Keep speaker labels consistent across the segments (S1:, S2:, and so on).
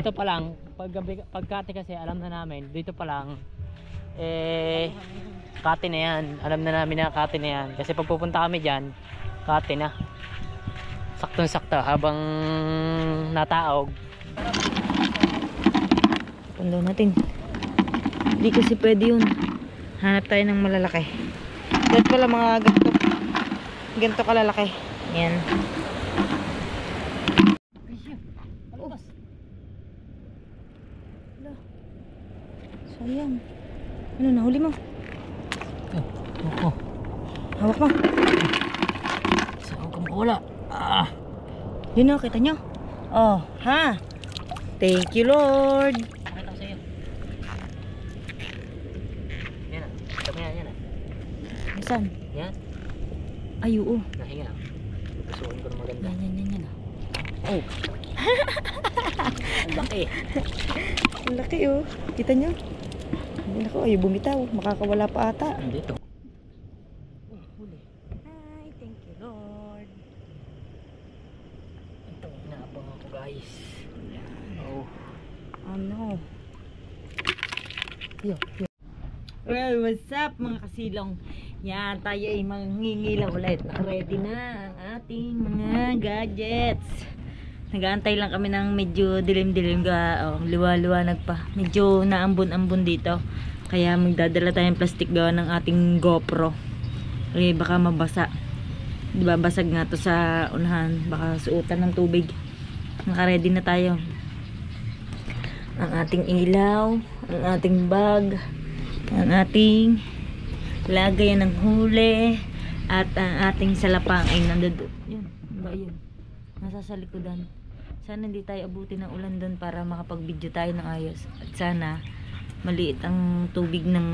S1: Dito pa lang, pagkati kasi alam na namin, dito pa lang, kati na yan. Alam na namin na kati na yan. Kasi pag pupunta kami dyan, kati na. Saktong-sakto habang nataog.
S2: Pundaw natin. Hindi kasi pwede yun. Hanap tayo ng malalaki. Dapat pala mga ganito kalalaki. Yan. Sayang. Ano, nahuli mo?
S1: Oo.
S2: Hawak mo.
S1: Saan ka mawala?
S2: Yun na, kita nyo? Oh, ha? Thank you, Lord.
S1: Pakita ko sa'yo. Yan na. Ito mo yan na.
S2: Saan?
S1: Yan.
S2: Ay, oo.
S1: Nahinga. Pasukin ko na maganda.
S2: Yan.
S1: Oh. Ang laki.
S2: Ang laki, oh. Kita nyo? Naku, ay bumitaw. Makakawala pa ata.
S1: Dito.
S2: Huli. Ay, thank you, Lord.
S1: Ito, inaabang ako guys. Oh.
S2: Ano? Well, what's up mga kasilong? Yan, tayo ay mangingilaw ulit. Naka-ready na ang ating mga gadgets. Nag-aantay lang kami ng medyo dilim-dilim liwa-liwanag pa. Medyo naambon-ambon dito. Kaya magdadala tayong plastic gawa ng ating GoPro. Eh, baka mabasa. Diba, basag nga to sa unahan. Baka suotan ng tubig. Naka-ready na tayo. Ang ating ilaw, ang ating bag, ang ating lagayan ng huli, at ang ating salapang ay nandun. Yun, ba yun? Nasa sa likodan. Sana hindi tayo abutin ng ulan doon para makapag-video tayo ng ayos. At sana maliit ang tubig ng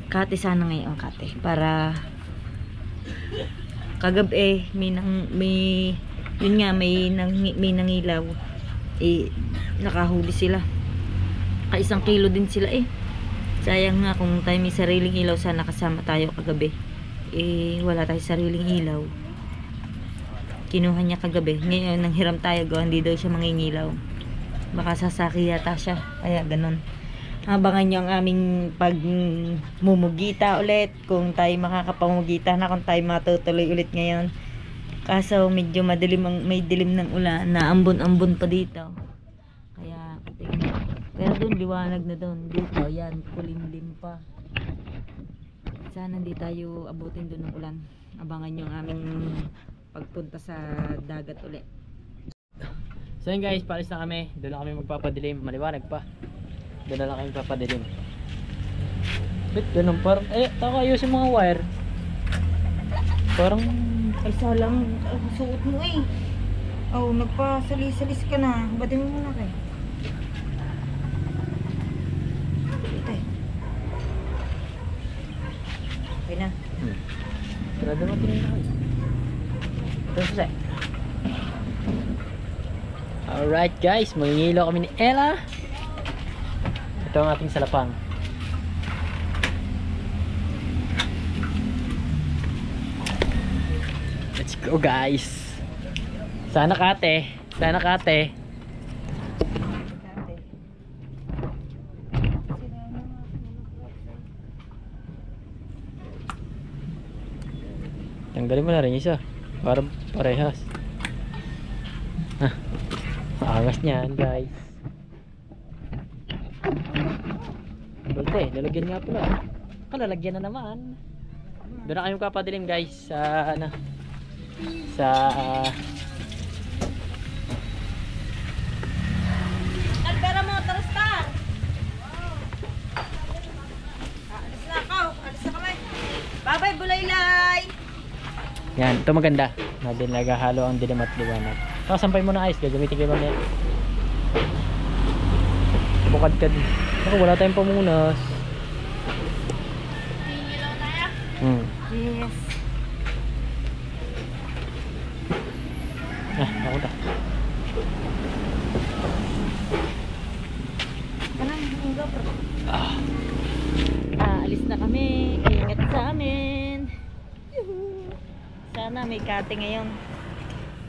S2: kate sana ngayon kate. Para kagabi may nangilaw. Nakahuli sila. Isang kilo din sila eh. Sayang nga kung tayo may sariling ilaw, sana kasama tayo kagabi. Wala tayo sariling ilaw. Kinuha niya kagabi. Ngayon nang hiram tayo, hindi daw siya mangingilaw. Baka sasaki yata siya. Kaya ganun. Abangan nyo ang aming pagmumugita ulit. Kung tayo makakapamugita na, kung tayo matutuloy ulit ngayon. Kaso medyo madilim, may dilim ng ulan. Naambon-ambon pa dito. Kaya pero doon liwanag na doon. Dito yan, kulimlim pa. Sana hindi tayo abutin doon ng ulan. Abangan nyo ang aming pagpunta sa dagat ulit.
S1: So yun guys, paalis na kami. Doon na kami magpapadilim. Maliwanag pa. Doon na lang kami papadilim. Bit, ganun parang, taka ayusin mga wire. Parang,
S2: Ay salang, suot mo eh. Oh, nagpasalis-salis ka na. Batin mo muna kayo. Ito eh. Okay na.
S1: Sarado mo tingin na kayo. Ito susi. Alright guys, mangingilaw kami ni Ella. Ito ang ating salapang. Let's go guys. Sana kate. Sana kate. Tanggalin mo na rin isa. Para parehas. Angas niyan guys. Bulte, lalagyan nga pala. Lalagyan na naman. Doon na kayo kapadilim guys sa
S2: Nagdara mo, Tarstar! Alis na ako, alis na kami. Bye-bye, Bulaylay!
S1: yan, ito maganda. Nadin naghahalo ang dilim at liwanag. Sampay mo na ayos, gagamitin kayo mamaya. Bukad ka din. Ako, wala tayong pamunas.
S2: Tingilaw tayo? Yes.
S1: Ako ta.
S2: Alis na kami. Ingat sa amin. Sana may kate ngayon.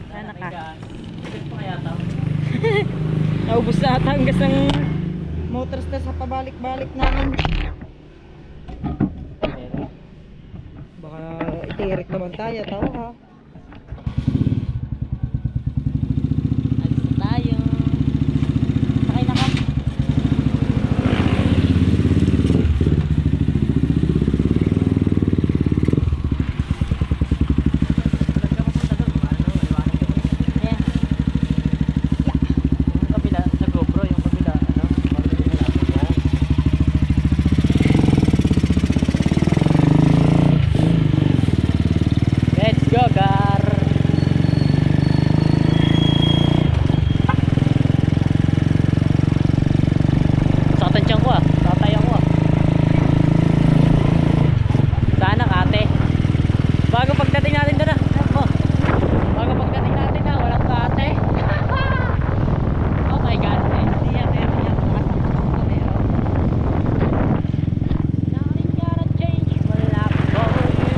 S2: Sana ka.
S1: Ito pa kaya ito?
S2: Naubos na ata ang gas ng motors na sa pabalik-balik namin. Baka itirik naman tayo, tao ha. Alis na tayo. Sakay na ka. Ayan.
S1: Yung kabila, sa GoPro, yung kabila, ano? Magaling na natin yan. Let's go, Gar! Saktan tiyan ko ah. Tatayan ko ah. Sana kate. Bago pagdating natin doon ah. Oh. Bago pagdating natin na walang kate. Oh my God.
S2: Hindi yan, meron yan. Kasama ko meron.
S1: Nothing gonna change my life for you.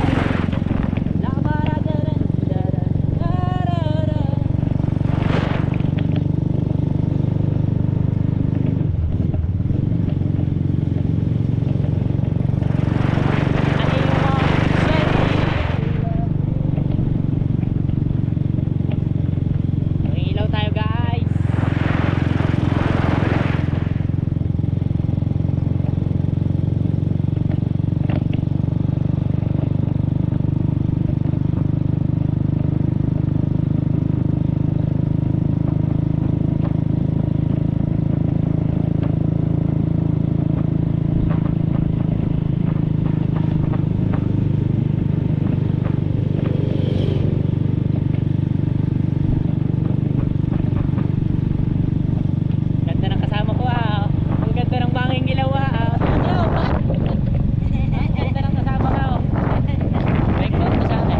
S1: Ilaw tayo guys. Ganda ng kasama ko ah. Ang ganda ng banging ilaw ah. Ang ganda ng kasama ko. Bike down ko sa akin.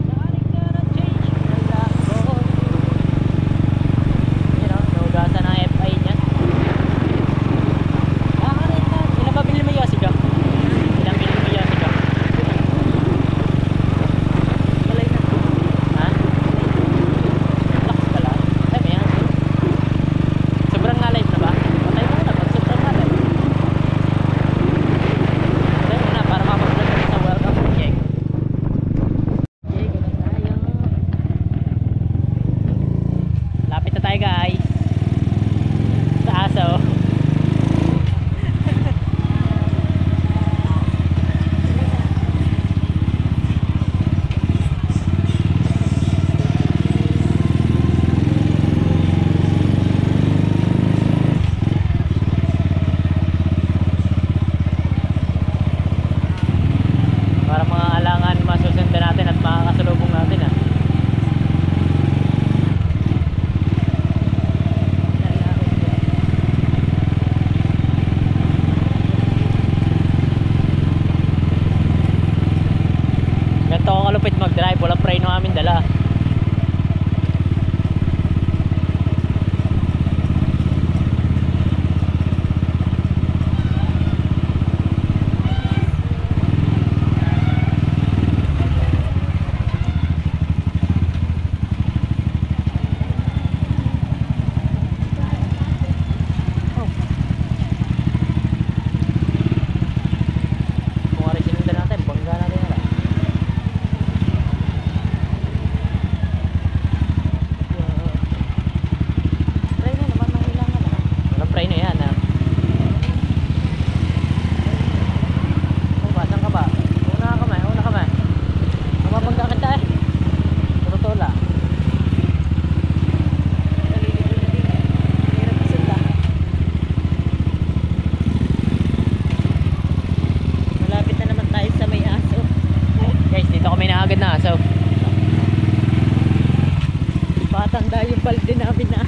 S1: Nothing gonna change my life for you. You know, naugasan ang FI niya. Ilan ba binili mo yung Yasiga? Ilan binili mo yung Yasiga?
S2: Walay na.
S1: Ha? Lakas pala. Ay, may yan. Sobrang na-live na ba? Patay mo na. Pag sobrang na-live. Patay mo na para mapag-vlog ka sa welcome check.
S2: Diego na tayo.
S1: Lapit na tayo guys. Sa aso. Para mga alangan masusundan natin at makakasalubong natin ah. Ganito ako kalupit mag-drive, walang preno amin dala. Kung ano sinundan natin, bangga natin nila.
S2: Preno naman mahilangan na.
S1: Walang preno yan ah. Kung ba, saan ka ba? Una ka man, una ka man. Mababangga kita eh. Totoo lang.
S2: Hirap isunda. Malapit na naman tayo sa may aso.
S1: Guys, dito kami naagad na aso.
S2: Patanda yung balde namin na.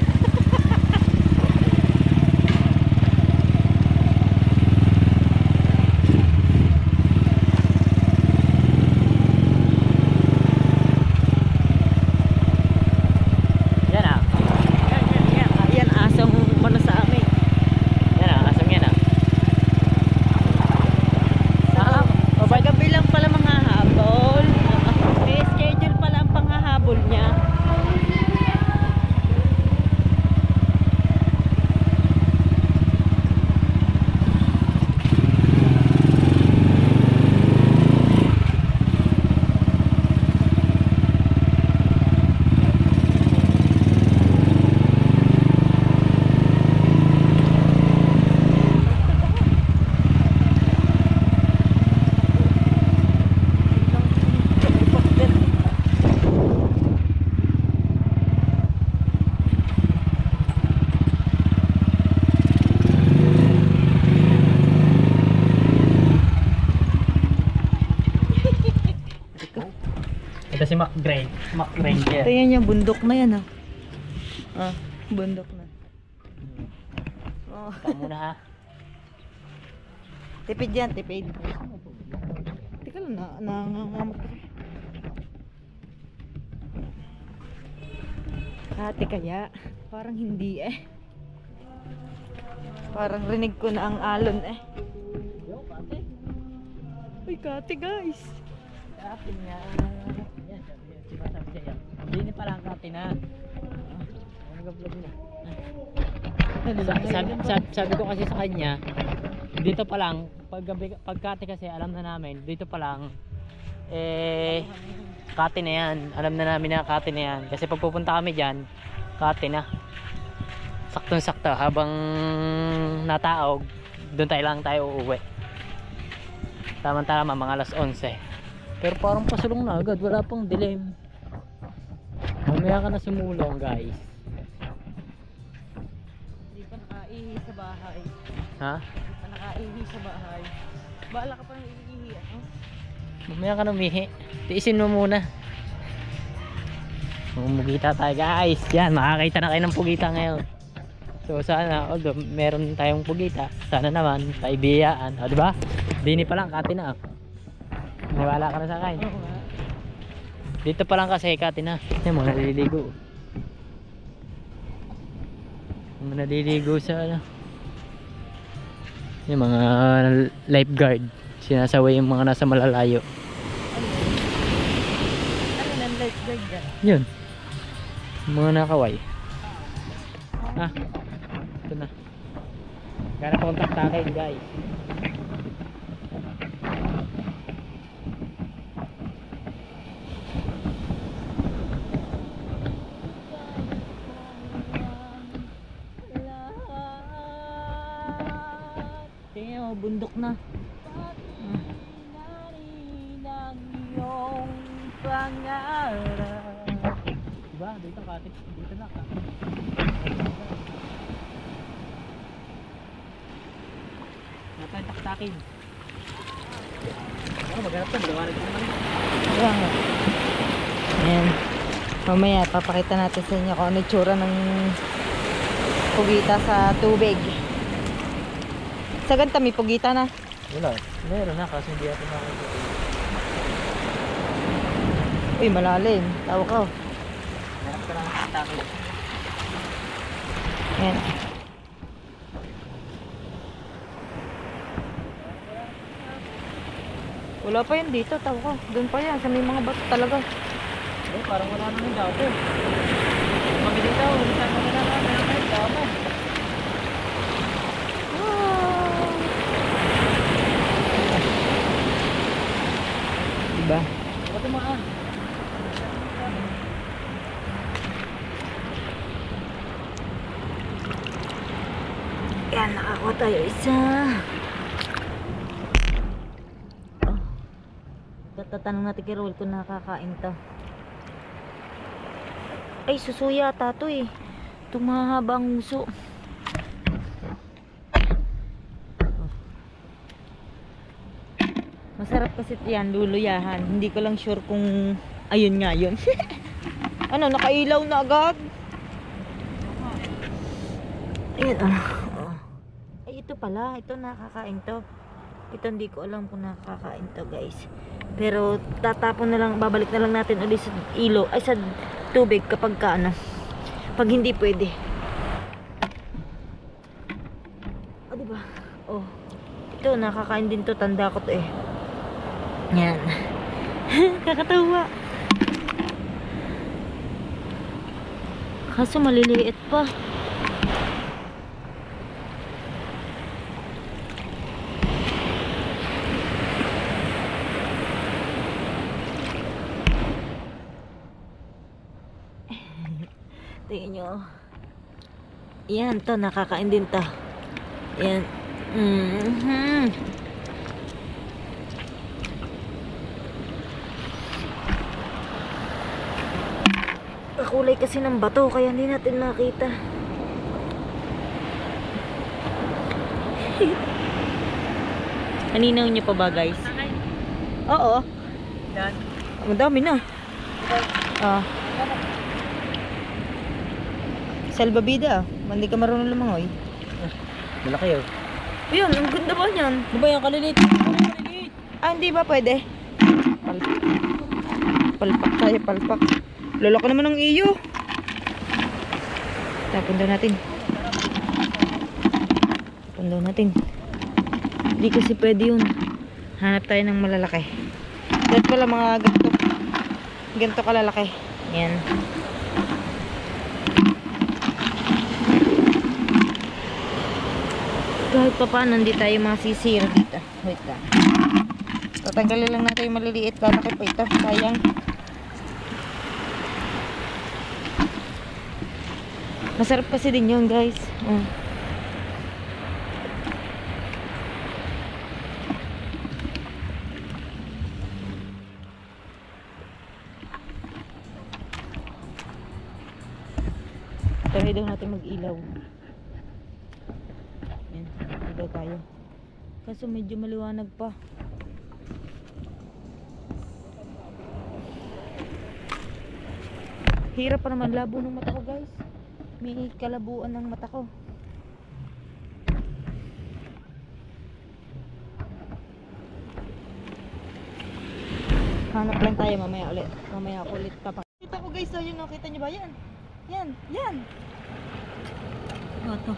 S1: Mac Ranger.
S2: Tingnan niyo, bundok na yan ah. Ah, bundok na. Oh.
S1: Ikaw muna ha.
S2: Tipid yan, tipid. Teka lang, nangangamot ka. Kati kaya? Parang hindi eh. Parang rinig ko na ang alon eh.
S1: Yo, kate.
S2: Uy, kati guys.
S1: Kate nga. Yan, sabi siya yan. Hindi pa lang kate na. Nag-vlog na. Sabi ko kasi sa kanya, dito pa lang, pag kate kasi alam na namin, dito pa lang, kate na yan. Alam na namin na kate na yan. Kasi pag pupunta kami dyan, kate na. Saktong sakto, habang nataog, doon tayo uuwi. Tama-tama, mga alas 11. Pero parang pasulong na agad, wala pang dilim. Mamaya ka na sumulong guys.
S2: Hindi pa nakaihi sa bahay.
S1: Ha?
S2: Hindi pa nakaihi sa bahay. Bahala ka pa ng iihi ano?
S1: Mamaya ka na umihi. Tiisin mo muna. Pugita tayo guys. Yan, makakita na kayo ng pugita ngayon. So sana, although meron tayong pugita, sana naman tayo biyayaan. O diba? Dini pa lang, kati na. Maniwala ka na sa akin.
S2: Oo nga.
S1: Dito pa lang kasi kati na. Yan, mga naliligo. Mga naliligo sa ano. Yung mga lifeguard. Sinasaway yung mga nasa malalayo.
S2: Ano nang lifeguard dyan?
S1: Yun. Yung mga nakaway. Ah. Ito na. Gana contact takin guys.
S2: Tingnan mo, bundok na.
S1: Diba? Dito kati. Dito na ka. Natay taktakin. Ako maghanap ka. Malawanan ka naman.
S2: Kaya nga. Ayan. Mamaya, papakita natin sa inyo kung ano yung tsura ng pugita sa tubig. Sa ganta may pugita na.
S1: Wala. Meron na kasi hindi natin makikita.
S2: Uy, malalim. Tawa ka.
S1: Hanap ka ng taktakin.
S2: Ayan. Wala pa yan dito. Tawa ka. Doon pa yan. Sa may mga bato talaga.
S1: Eh, parang wala naman dati. Kami dito, saan kami na namin dati.
S2: Diba?
S1: Ba't tumaan?
S2: Yan, nakakuha tayo isa. Oh. Tatanong natin kay Raul kung nakakain to. Ay, susuya ata to eh. Itong mahabang uso. Masarap kasi yan, luluyahan. Hindi ko lang sure kung ayun nga yun. Ano, nakailaw na agad. Ayan, oh. Ay, ito pala. Ito nakakain to. Ito hindi ko alam kung nakakain to, guys. Pero tatapon na lang, babalik na lang natin ulit sa ilo, ay sa tubig kapag ka ano. Pag hindi pwede. O, diba? Oh. Ito, nakakain din to. Tanda ko to eh. Yan. Kakatawa. Kaso maliliit pa. Tingnan nyo. Yan to, nakakain din to. Yan. Kakulay kasi ng bato, kaya hindi natin makita. Aninaw nyo pa ba, guys? Oo.
S1: Yan.
S2: Madami na. Ah. Salbabida. Hindi ka marunong lumangoy.
S1: Malaki oh.
S2: Ayun, ang ganda ba niyan?
S1: Di ba yung kalilit? Kalilit.
S2: Ah, hindi ba pwede? Palpak tayo, palpak. Lolo ko naman ng iyo. Tapon daw natin. Tapon daw natin. Hindi kasi pwede yun. Hanap tayo ng malalaki. Dapat pala mga ganito kalalaki. Yan. Kahit pa paano, hindi tayo masisira dito. Wait lang. Tatanggalin lang natin yung maliliit. Lalaki pa ito. Sayang. Masarap kasi din yun, guys. Try daw natin mag-ilaw. Yan, ilaw tayo. Kaso medyo maliwanag pa. Hirap pa naman, labo ng mata ko, guys. May kalabuan ng mata ko. Hanap lang tayo mamaya ulit. Mamaya ako ulit papakita ko, guys. So, yun, no? Kita nyo ba yan? Yan, yan. Ano to?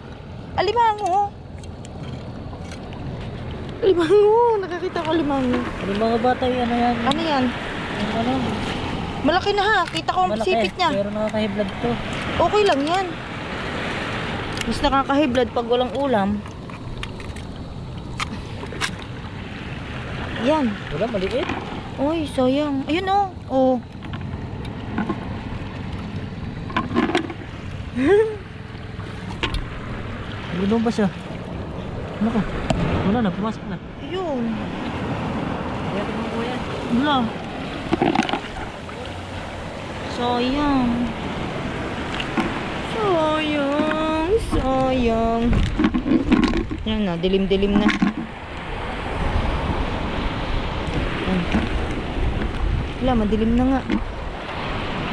S2: Alimango. Alimango. Nakakita ko alimango.
S1: Ano mga bata yung ano yan?
S2: Ano yan?
S1: Yung ano?
S2: Malaki na ha. Kita ko ang
S1: Malaki,
S2: sipit niya.
S1: pero nakakahiblad to.
S2: Okay lang yan. Mas nakakahiblad pag walang ulam. Yan.
S1: Wala, maliit.
S2: Uy, sayang. Ayun oh. Oh.
S1: Lumabas ba siya? Ano ka? Wala na, pumasok na.
S2: Ayun.
S1: Kaya tingnan ko yan.
S2: Wala. Sayang. Sayang. Sayang. Yan na, dilim-dilim na. Yan. Wala, madilim na nga.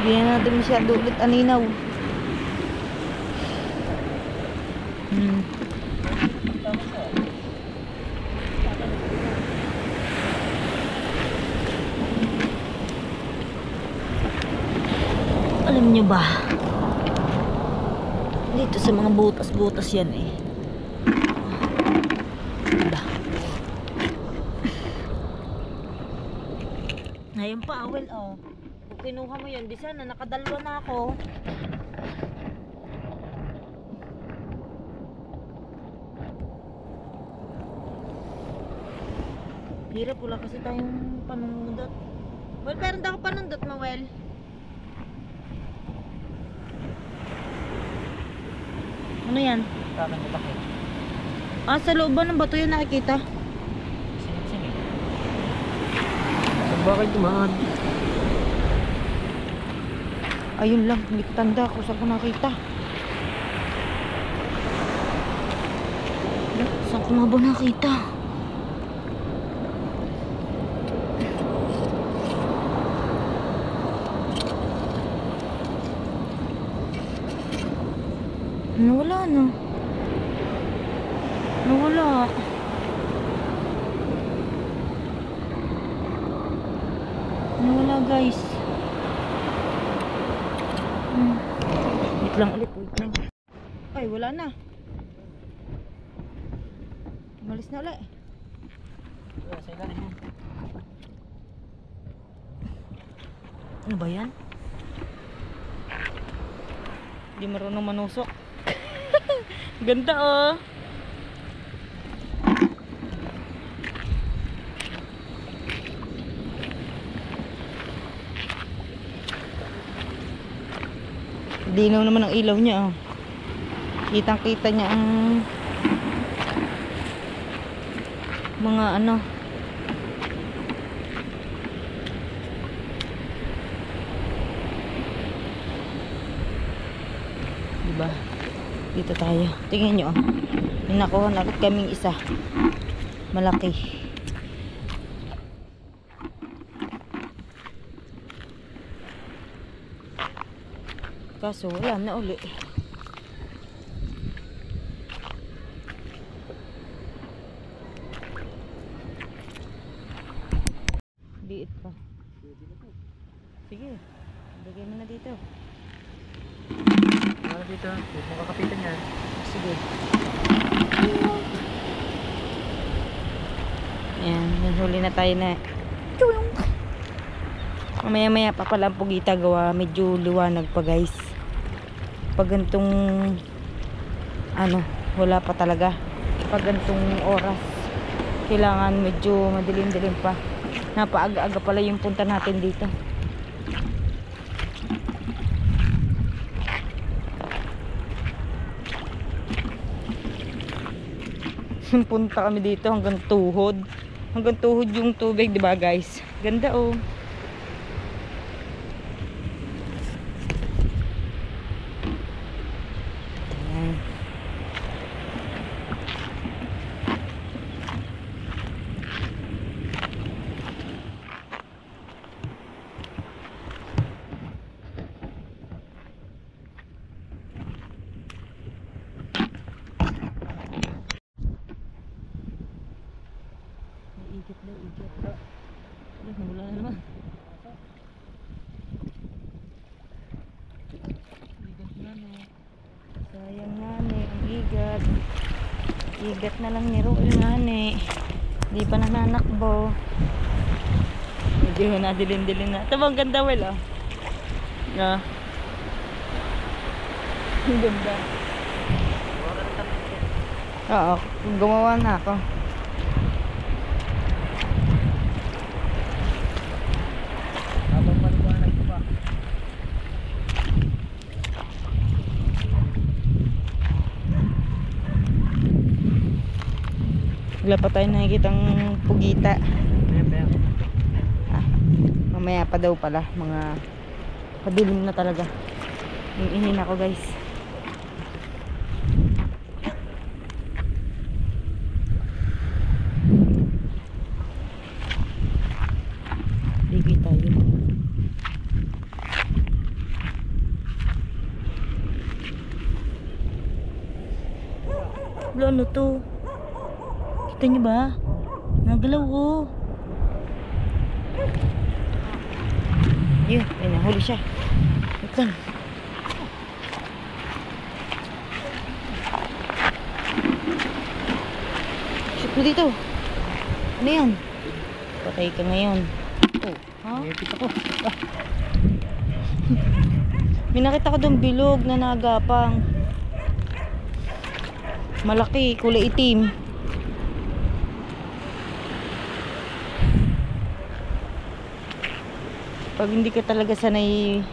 S2: Hindi na natin masyado ulit aninaw. Alam nyo ba, dito sa mga butas-butas yan eh. Diba? Ngayon pa, well, oh. Kung kinuha mo yun, di sana nakadalwa na ako. Hirap, wala kasi tayong panundot. Well, meron daw ako panundot, Mawel. Ano yan?
S1: Kanan mo bakit?
S2: Ah, sa loob ba ng bato yan nakikita?
S1: Singit-singit. Saan ba kayo dumaan?
S2: Ayun lang, hindi ko tanda kung saan ko nakita. Saan ko nga ba nakita? Nawala na. Nawala. Nawala, guys. Wait lang ulit, wait lang. Ay, wala na. Umalis na ulit.
S1: Wala, sa ilalim mo.
S2: Ano ba yan? Hindi marunong manusok. Ganda oh. Dinaw naman ang ilaw niya oh. Kitang kita niya ang mga ano. Diba? Dito tayo. Tingnan nyo. May nakuha na agad kaming isa. Malaki. Kaso wala na uli. Liit pa. Sige, lagay mo na dito.
S1: Para dito, huwag mo kakapitan yan.
S2: Sige. Yan, nanghuli na tayo na. Mamaya-maya pa pala ang pugita gawa. Medyo liwanag pa guys. Pag gantong wala pa talaga. Pag gantong oras, kailangan medyo madilim-dilim pa. Napaaga-aga pala yung punta natin dito. Punta kami dito hanggang tuhod. Hanggang tuhod yung tubig, 'di ba guys? Ganda oh. Ayan. Iikot daw, ikot. Wala na naman. Igat na no. Sayang nga ni, ang igat. Igat na lang ni Roel nga ni. Di pa nananakbo. Medyo na dilim-dilim na. Ito bang ganda, Wel ah? Na. Ang ganda. Oo, gumawa na ako. Wala pa tayo nakikitang pugita. Mamaya pa daw pala. Mga padilim na talaga. Ihin ako guys. Ligoy tayo. Wala, ano to? Kita niyo ba? Nagalaw oh. Yun, nahuli siya. Wait lang. Shoot mo dito. Ano yan? Patay ka ngayon. Oh, ha?
S1: Nakikita ko.
S2: May nakita ko doon bilog na nagapang. Malaki, kulay itim. Pag hindi ka talaga sanay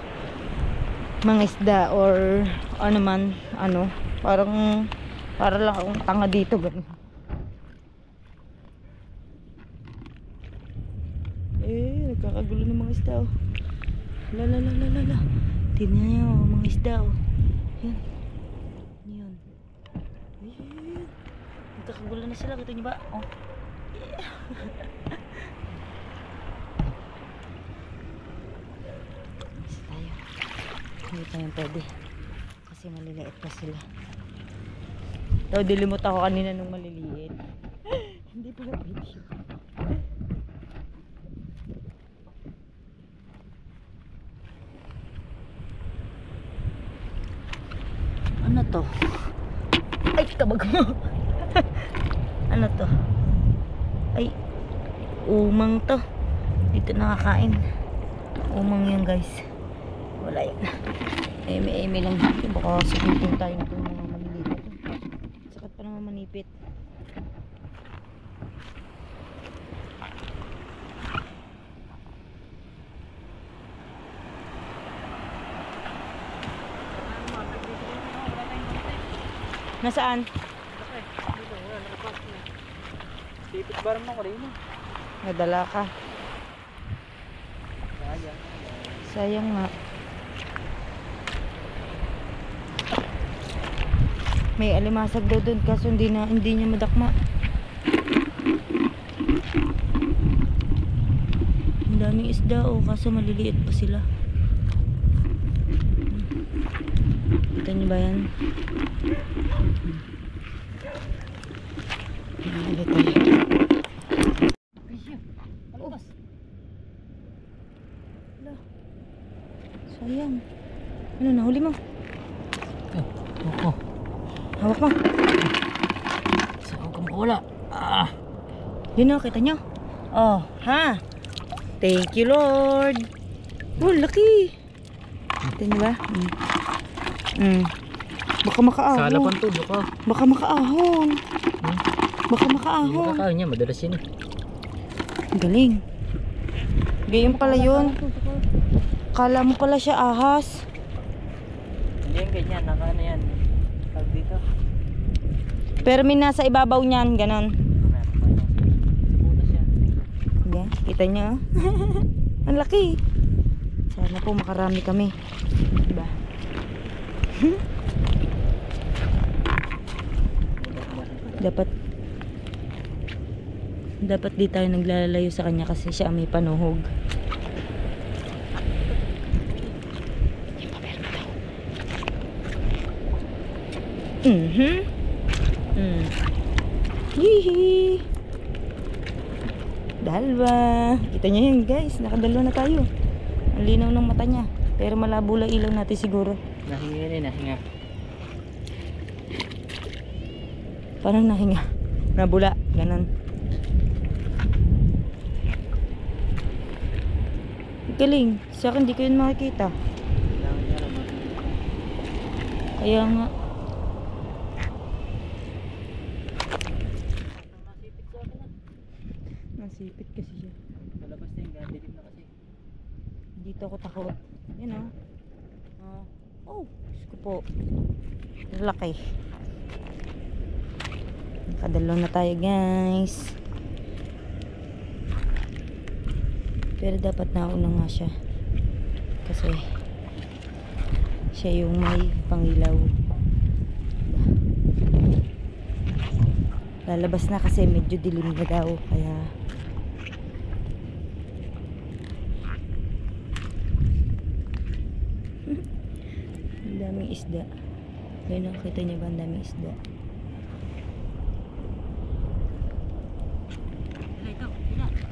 S2: mga isda or ano man, parang para lang akong tanga dito ganun. Nagkakagulo ng mga isda oh. La. Tingnan niyo mga isda oh. Yan. Yun. Ayun. Nagkakagulo na sila, kita niyo ba? Oh. Yeah. Hindi pa yung pwede kasi maliliit pa sila. Daw dilimot ako kanina nung maliliit. Hindi pala video. Ano to? Ay, kabag mo. Ano to? Ay, umang to. Dito nakakain. Umang yan guys. Wala yan. Eme lang dito. Baka sabihin tayo itong mga maliliit. Sakat pa naman manipit. Nasaan?
S1: Tipit ba naman ko rin mo?
S2: Nadala ka. Sayang nga. May alimasag daw doon kaso hindi niya madakma. Ang daming isda oh, kaso maliliit pa sila. Kita niyo ba yan? Nahuli tayo.
S1: Palabas.
S2: Wala. Sayang. Ano, nahuli mo?
S1: Oo.
S2: Hawak mo.
S1: Saan ka makawala? Ah.
S2: Yun o, kita nyo. Oh, ha? Thank you, Lord. Oh, laki. Kita nyo ba? Baka makaahon.
S1: Sala pang tulo ka.
S2: Baka makaahon. Baka
S1: Hindi
S2: makaahon.
S1: makakain niya, madalas yun eh.
S2: Galing. Ganyan pala yun. Kala mo pala siya ahas.
S1: Hindi yan ganyan, nakaano yan. Tag dito.
S2: Pero may nasa ibabaw niyan, ganon.
S1: Putas yan.
S2: Yan, kita nyo. Ang laki. Sana po makarami kami. Diba? Dapat di tayo naglalayo sa kanya kasi siya may panuhog. Hihi. Dalawa. Kita niyo yun guys, nakadalawa na tayo. Ang linaw ng mata niya. Pero malabo lang ilaw natin siguro.
S1: Nahinga yun eh, nahinga.
S2: Parang nahinga. Nabula, ganon. Galing. Sa akin di ko yun makikita.
S1: Kailangan niya naman.
S2: Kaya nga. Nasipit kasi siya.
S1: Palabas na yung gandilim na kasi.
S2: Dito ako takot. Yun o. Oh, Diyos ko po. Laki. Nakadalaw na tayo guys. Pero dapat nauna nga siya. Kasi siya yung may pangilaw. Lalabas na kasi medyo dilim na daw. Kaya ang daming isda. Ngayon nakita niyo ba ang daming isda?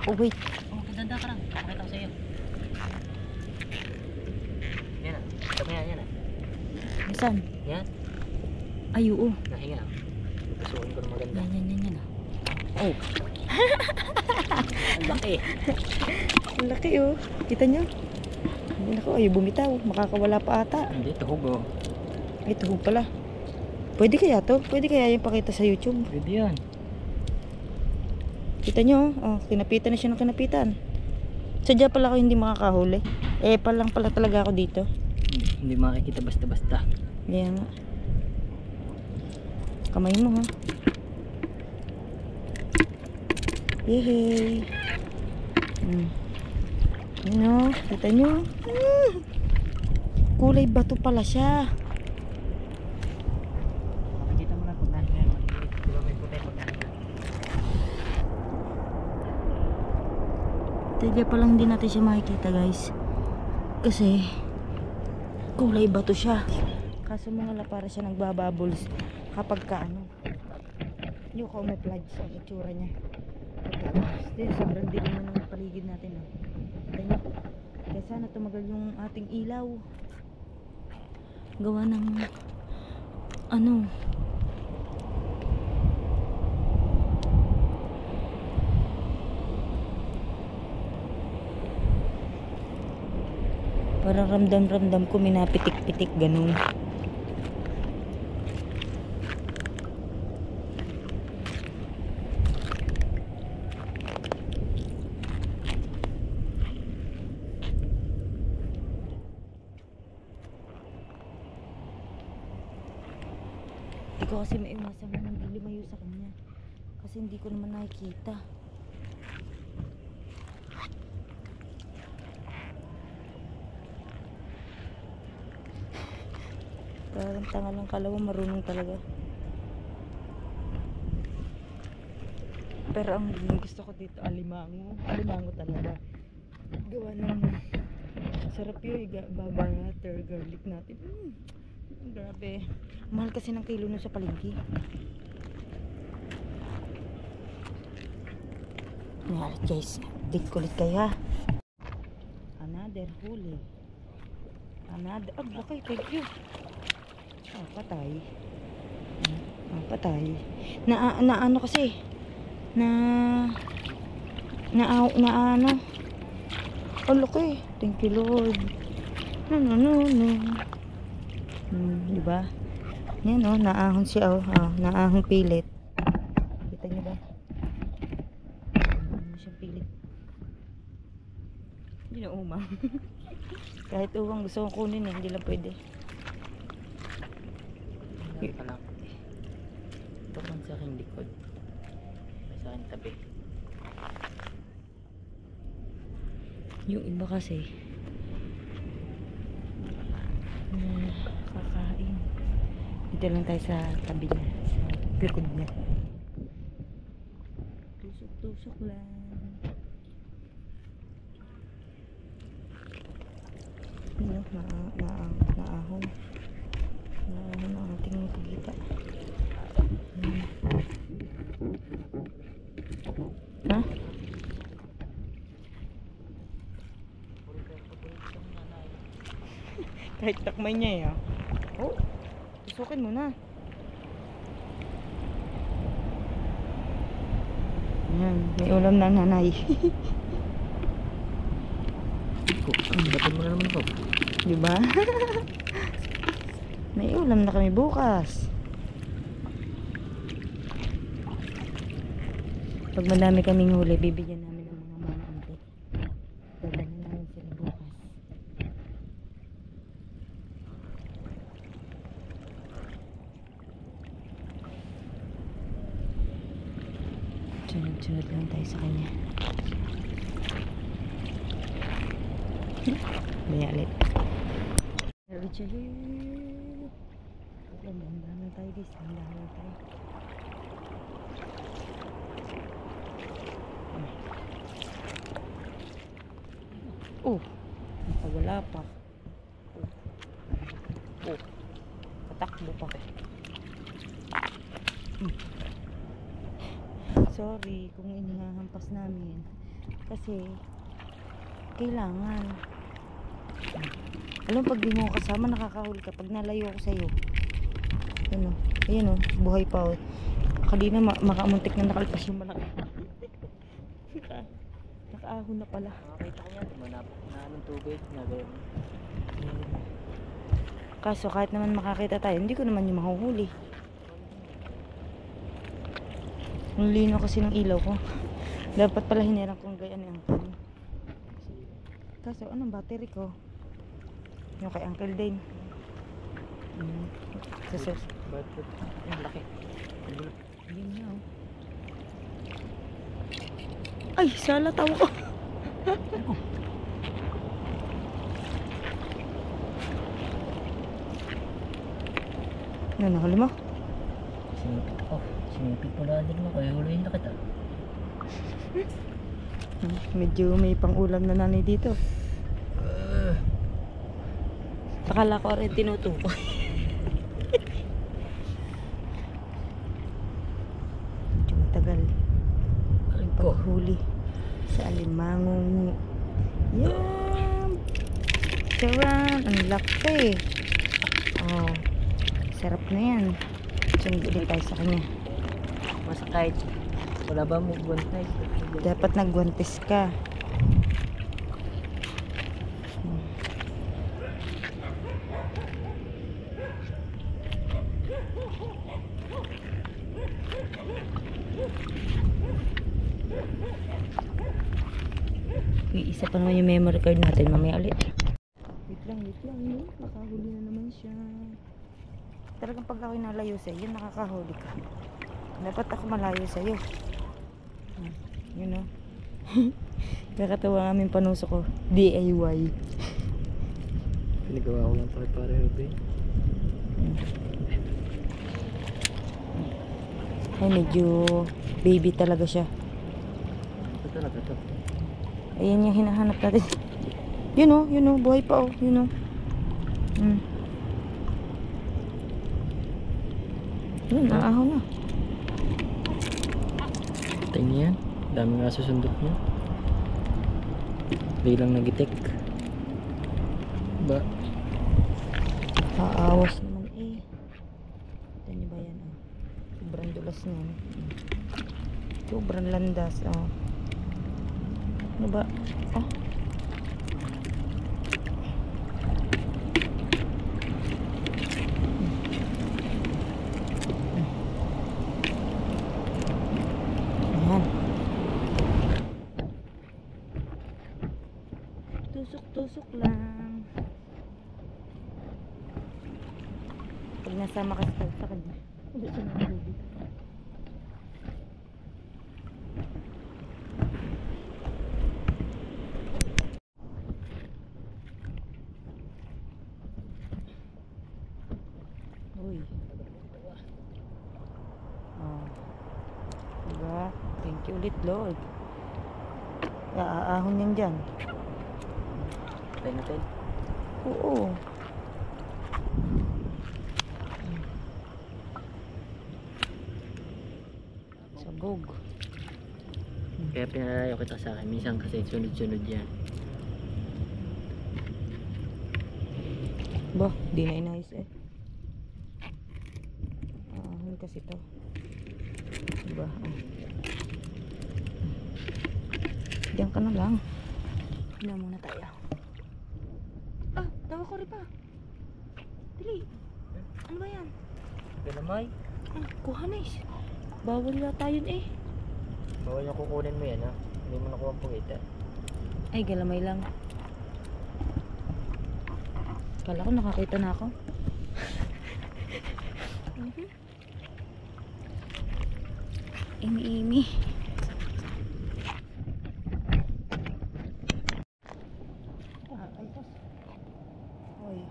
S2: Oh wait.
S1: Maganda ka lang. Pakita ko sa iyo. Yan ah. Sabi yan ah.
S2: Saan?
S1: Yan.
S2: Ay oo.
S1: Nahinga. Pasukin ko na maganda.
S2: Yan.
S1: Oh. Ang laki.
S2: Ang laki oh. Kita niyo? Naku, ay bumitaw. Makakawala pa ata.
S1: Hindi, tuhog oh.
S2: Ay tuhog pala. Pwede kaya to? Pwede kaya yung pakita sa YouTube?
S1: Pwede yan.
S2: Kita nyo, oh, kinapitan na siya ng kinapitan. Sadya pala ako hindi makakahuli. Palang pala talaga ako dito.
S1: Hindi makikita basta-basta.
S2: Kaya nga. Kamay mo ha. Yehey. Ano, kita nyo? Kulay bato pala siya.
S1: Makikita mo na pag nahinga. Diba may puti pag nahinga.
S2: Sadya palang hindi natin siya makikita guys. Kasi kulay bato siya. Kaso mga para siya nagbabubbles kapag ka ano. Yung camouflage sa itsura niya. Kasi sobrang dilim na ng paligid natin. Kaya sana tumagal yung ating ilaw. Gawa ng ano. Parang ramdam-ramdam ko minapitik-pitik ganun. Hindi ko kasi maiwasan na hindi lumayo sa kanya. Kasi hindi ko naman nakikita. Parang tanga lang kalawa, marunong talaga. Pero ang gusto ko dito, alimango. Alimango talaga. Gawa ng sarap yun, butter garlic natin. Grabe. Mahal kasi ng kilo nun sa palengke. Ngalit guys. Dig kulit kayo ha. Another huli. Another. Ah, okay. Thank you. Ah, patay. Ah, patay. Na ano kasi. Na ano. Oh, laki. Thank you Lord. No. Diba? Yan o, naahon siya o. Naahon pilit. Kita nyo ba? Naahon siyang pilit. Hindi na umang. Kahit uwang gusto kong kunin hindi lang pwede.
S1: Yan pa lang. Ito man sa aking likod. May sa aking tabi.
S2: Yung iba kasi kakain. Dito lang tayo sa tabi niya, sa likod niya. Tusok lang. Yun, naahon ang ating pagkita. Ha? Kahit takmay niya eh. Oh, tusukin mo na. Ayan, may ulam na nanay.
S1: Dapat mo na naman ako.
S2: Diba? May ulam na kami bukas. Pag madami kaming huli, bibigyan namin ng mga manante. Dadalhin namin sila bukas. Sunod lang tayo sa kanya. Mayalit. Dahan lang tayo guys. Dahan lang tayo. Oh, wala pa. Oh, patakbo pa. Sorry kung inihahampas namin. Kasi kailangan. Alam, pag di mo kasama, nakakahuli ka. Pag nalayo ako sa'yo. Ayan o, buhay pa o. Kanina makamuntik na nakalpas yung malaki. Nakaahon na pala.
S1: Makakita ko yan. Manapok na ng tubig. Nagayon.
S2: Kaso kahit naman makakita tayo, hindi ko naman yung mahuhuli. Ang lino kasi ng ilaw ko. Dapat pala hinirang kong gayaan yung uncle. Kaso anong battery ko? Yung kay Uncle Dane. Sasos.
S1: Battery. Ang laki.
S2: Ayun na oh. Ay, sala tawa ko. Ano, nahuli mo?
S1: Sinipit ko. Sinipit ko na din mo. Kaya huluin na kita.
S2: Medyo may pang-ulam na nanay dito. Akala ko rin tinutukoy. Medyo matagal paghuli sa alimango. Yan! Charan! Ang laki! Oh, sarap na yan. Sunod ulit tayo sa kanya.
S1: Basta kahit wala ba mo guwantay?
S2: Dapat nagguantes ka. Isa pa naman yung memory card natin. Mamaya ulit. Wait lang. Nakahuli na naman siya. Talagang pag ako'y nalayo sa'yo, yun nakakahuli ka. Dapat ako malayo sa'yo. You know. Kakatawa ang aming panuso ko. DIY.
S1: Pinagawa ko lang pare-pareho ba?
S2: Ay, medyo baby talaga siya.
S1: Ito talaga to.
S2: Ayan yung hinahanap natin. Yun o, buhay pa o. Yun o. Yun, naahaw na.
S1: Patay niya yan. Dami nga susundot niya. Biglang nagitik. Ba?
S2: Aawas naman eh. Ito niyo ba yan? Oh. Sobrang dulas niyan. Sobrang landas. Oh. Ano ba? Oh. Ayan. Tusok-tusok lang. Pag nasama ka sa kanya, hindi siya nalulubig. Uy. Oh. Diba? Thank you ulit, Lord. Aahon yan dyan.
S1: Patay natin.
S2: Oo. Sabog.
S1: Kaya pinalayo kita sa akin. Minsan kasi sunod-sunod yan.
S2: Ba, di na inayos eh. Ahon kasi to. Diba? Oh. Diyan ka na lang. Hila muna tayo. Ah, tawa ko rin pa. Dali. Ano ba yan?
S1: Galamay.
S2: Ah, kuhanis. Bawal yata yun eh.
S1: Bawal na kukunin mo yan ha. Hindi mo nakuha ang pugita.
S2: Ay, galamay lang. Kala ko nakakita na ako. Imi-imi. Alpos. Hoy.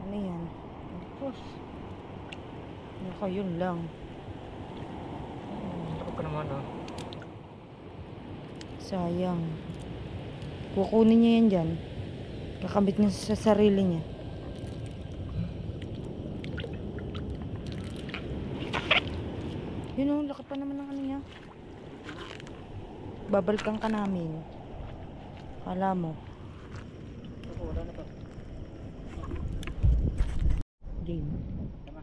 S2: Ano yan? Alpos. Naka, yun lang.
S1: Takot ka naman ha.
S2: Sayang. Kukunin niya yan dyan. Kakabit niya sa sarili niya. Yun o, laki pa naman ng ano niya. Babalikan ka namin. Kala mo.
S1: Wala na to.
S2: Game.
S1: Tama.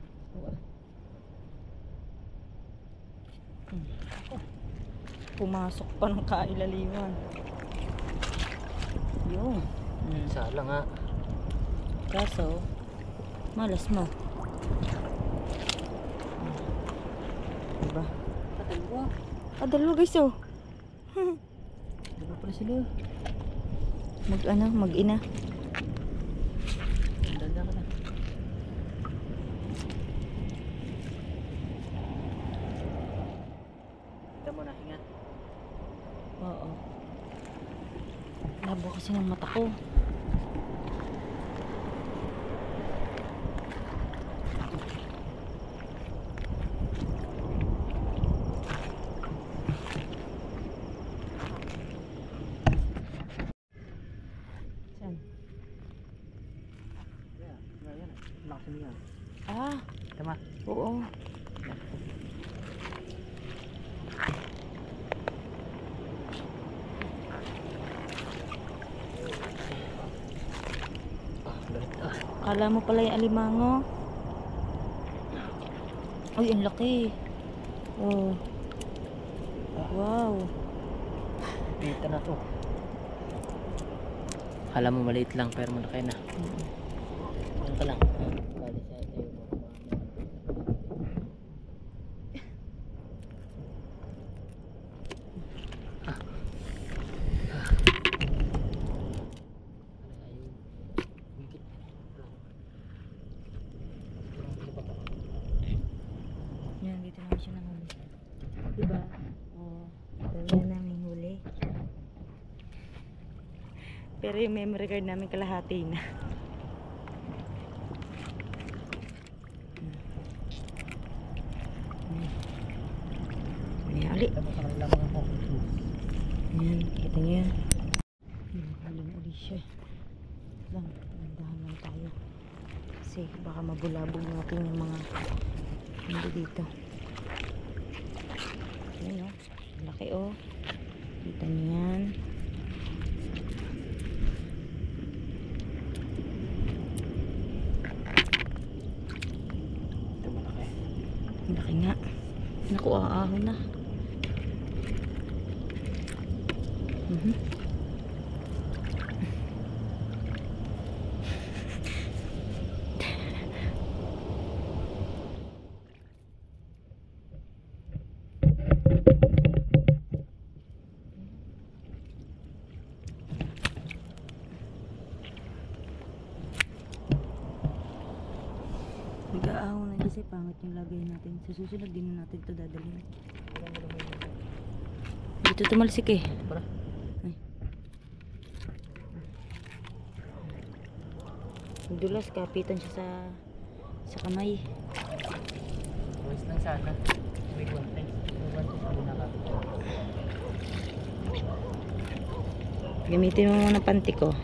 S2: Pumasok pa ng kailaliman. Yun.
S1: Sala nga.
S2: Kaso, malas mo. Diba?
S1: Dalawa.
S2: Ah, dalawa guys oh.
S1: Dalawa pala sila.
S2: Mag-ina.
S1: Dala ka na. Kita mo na, ingat.
S2: Oo. Labo kasi ng mata ko. Saan?
S1: Yan. Lakas niya.
S2: Ah,
S1: Tama.
S2: oo.
S1: Galit ah.
S2: Kala mo pala yung alimango. Uy, ang laki. Oh. Wow.
S1: Dito na to. Kala mo maliit lang pero malaki na. Ano ka lang? Bali sa tayo mo.
S2: Yan, dito naman siya nahuli. Diba? Oo. Dami na namin huli. Pero yung memory card namin kalahati na. May ali. Yan, kita niyo yan. Huli na ulit siya. Lang, dahan lang tayo. Kasi baka mabulabog natin yung mga Hindi dito. Ayan o. Laki o. Kita niyo yan.
S1: Ito malaki.
S2: Laki nga. Naku, aahon na. Nag-aahon na kasi pangit yung lagay natin. Sa susunod din natin ito dadalhin. Dito tumalsik eh.
S1: Para.
S2: Ay. Dulas, kapitan siya sa kamay.
S1: West lang sana. May konti. Sabi na kapit.
S2: Gamitin mo muna panty ko.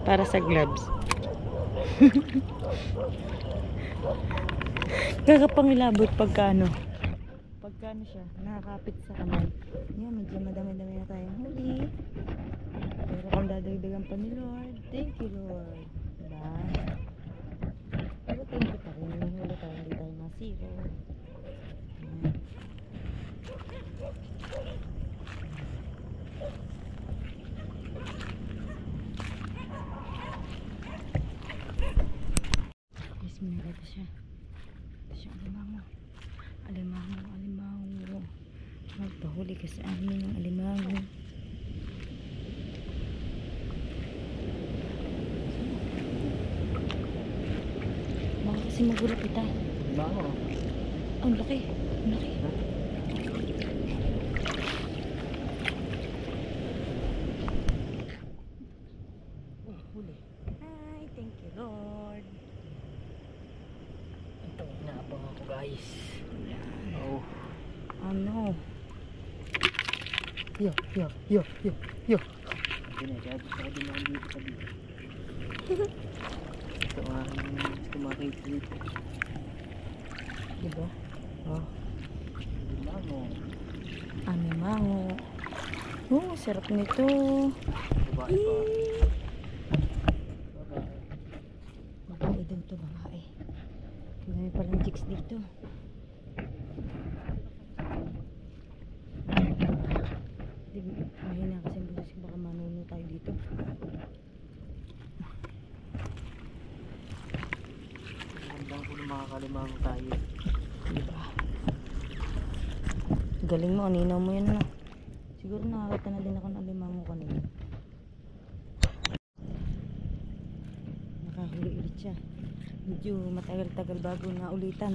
S2: Para sa gloves. Kakapangilabot pagkano siya nakakapit sa kamay. Yan, medyo madami-dami na tayong huli, pero kung dadagdagan pa ni Lord, thank you Lord, diba? Pero thank you pa rin, may huli tayo, hindi tayo masiro. Yan. Yes, meron ito siya. Ito siya, alimango. Magpahuli ka sa amin ng alimango. Baka kasi magulat kita.
S1: Bango.
S2: Ang laki. Ang laki. Oh, huli. Hi, thank you Lord.
S1: Ito, inaabang ako guys. Oh.
S2: Ano?
S1: Yo. Ginagad sa din ako dito sa dito. Ito ang tumakit dito.
S2: Diba? Oh.
S1: Bango.
S2: Alimango. Oh, sarap nito.
S1: Babae pa.
S2: Babae daw to, babae. Dami palang chicks dito. Mahina kasi ang busis, baka manuno tayo dito.
S1: Gandang ko ng mga kalimango tayo.
S2: Diba? Galing mo, aninaw mo yan na. Siguro nakakita na din ako ng alimango kanina. Nakahuli ulit siya. Medyo matagal-tagal bago na ulitan.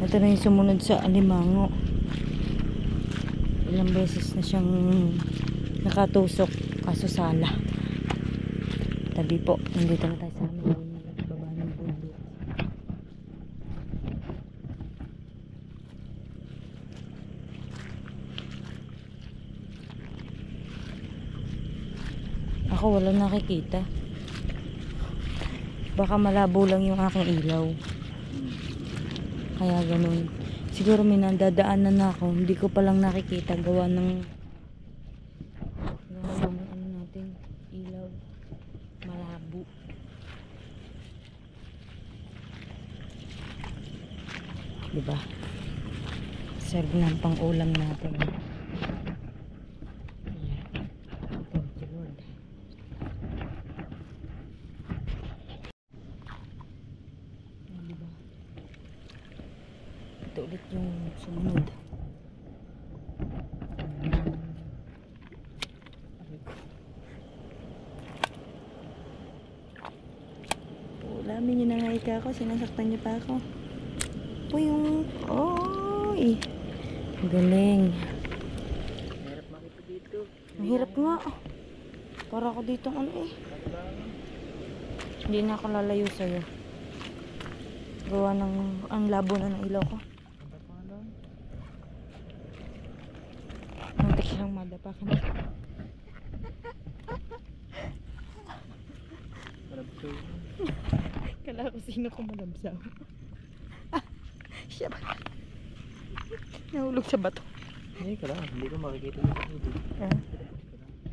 S2: Ito na yung sumunod sa alimango. Ilang beses na siyang nakatusok, kaso sala. Tabi po, nandito na tayo sa amin. Baba ng bundok. Ako wala nakikita. Baka malabo lang yung aking ilaw. Kaya ganun. Siguro may nandadaanan na ako. Hindi ko palang nakikita. Gawa ng ano natin, ilaw. Malabo. Diba? Serve ng pang-ulam natin. Yeah. Thank you Lord. Diba? Ito ulit yung sumunod. Ulamin nyo na nga ika ako. Sinasaktan nyo pa ako. Po yung... Oy! Galing.
S1: Hirap makita dito.
S2: Ang hirap nga. Para ako dito ano eh. Hindi na ako lalayo sa'yo. Gawa ng ang labo na ng ilaw ko. parang madapa ka na.
S1: Malabsaw.
S2: Kala ko sino ko malabsaw. Siya ba? Nahulog sa bato.
S1: Hindi ka lang. Hindi ko makikita yung hindi.
S2: Ha?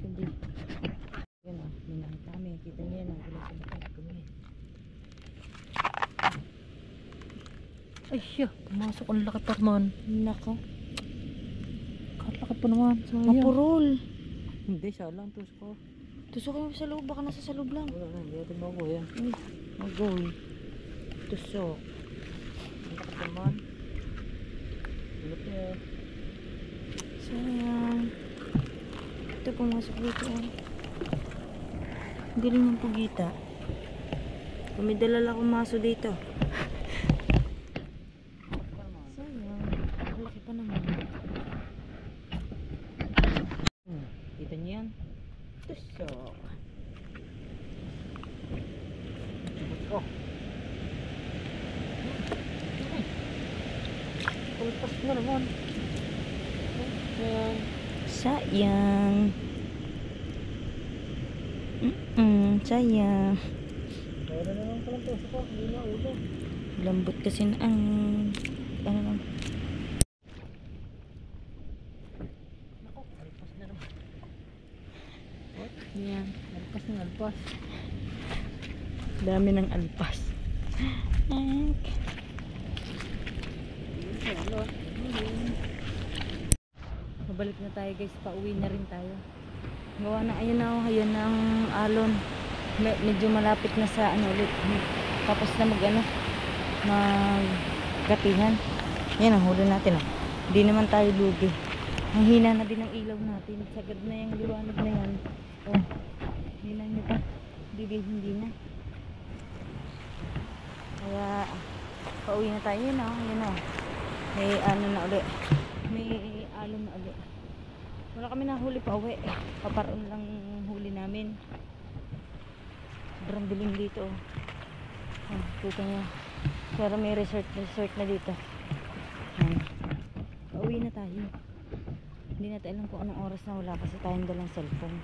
S2: Hindi. Yan o. May nakita kami. Kita niya yan. Nahulog sa bato.
S1: Kami.
S2: Ay siya.
S1: Pumasok ang laki pa man.
S2: Nako.
S1: Kalaki pa naman. Sayang.
S2: Mapurol.
S1: Hindi, siya lang. Tusok ko.
S2: Tusok mo sa loob. Baka nasa sa loob lang.
S1: Wala na. Hindi natin makuha yan.
S2: Uy. Mag-goal. Tusok.
S1: Ang laki pa naman. Ulit niya.
S2: Sayang. Ito pumasok dito. Hindi rin yung pugita. Kung may dalala akong maso dito. Sayang. Malaki pa naman. Kita niyo yan? Tusok.
S1: Oh. Kulpas na naman. Ayan.
S2: Sayang. Sayang.
S1: Meron na naman palang tusok ko. Hindi na ulo.
S2: Lambot kasi na ang ano lang.
S1: Nako, alpas na naman. What?
S2: Yan.
S1: Alpas na alpas.
S2: Dami ng alpas. Pabalik na tayo guys. Pauwi na rin tayo. Gawa na ayun na. Ayun na ang alon. Medyo malapit na sa ano ulit. Tapos na mag ano. Magkatihan. Yan ang huli natin. Hindi naman tayo lugi. Ang hina na din ang ilaw natin. Sagad na yung liwanag na yan. Oh. Hina nyo pa. Hindi na. Kaya pauwi na tayo. Yun yun o. May ano na ulit. May alon na ulit. Wala kami nahuli pa uwi. Paparoon lang huli namin. Sobrang dilim dito. Kita nyo. Pero may resort na dito. Pauwi na tayo. Hindi natin alam kung anong oras na wala kasi tayong dalang cellphone.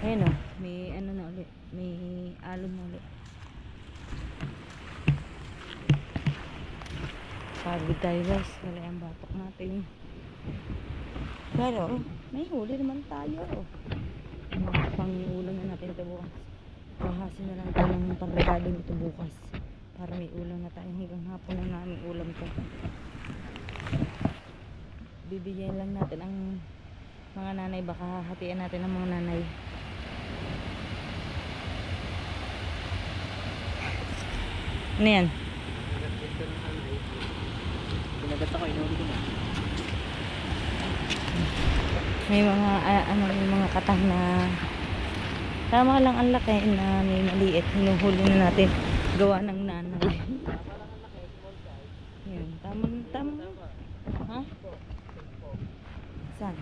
S2: Ayan o. May ano na ulit. May alon na ulit. Pagod tayo guys. Wala ang batok natin. Pero may huli naman tayo. Pang-ulam na natin ito bukas. Pahasin na lang tayo ng pangregado nito bukas. Para may ulam na tayo. Hanggang hapon na namin ulam to. Bibigyan lang natin ang mga nanay. Baka hahatian natin ang mga nanay. Ano yan?
S1: Pinagat ako, inuwi ko na.
S2: May mga may mga katang na tama lang ang laki na may maliit. Hinuhuli na natin gawa ng nanay. Yan, tama. Ha? Saan?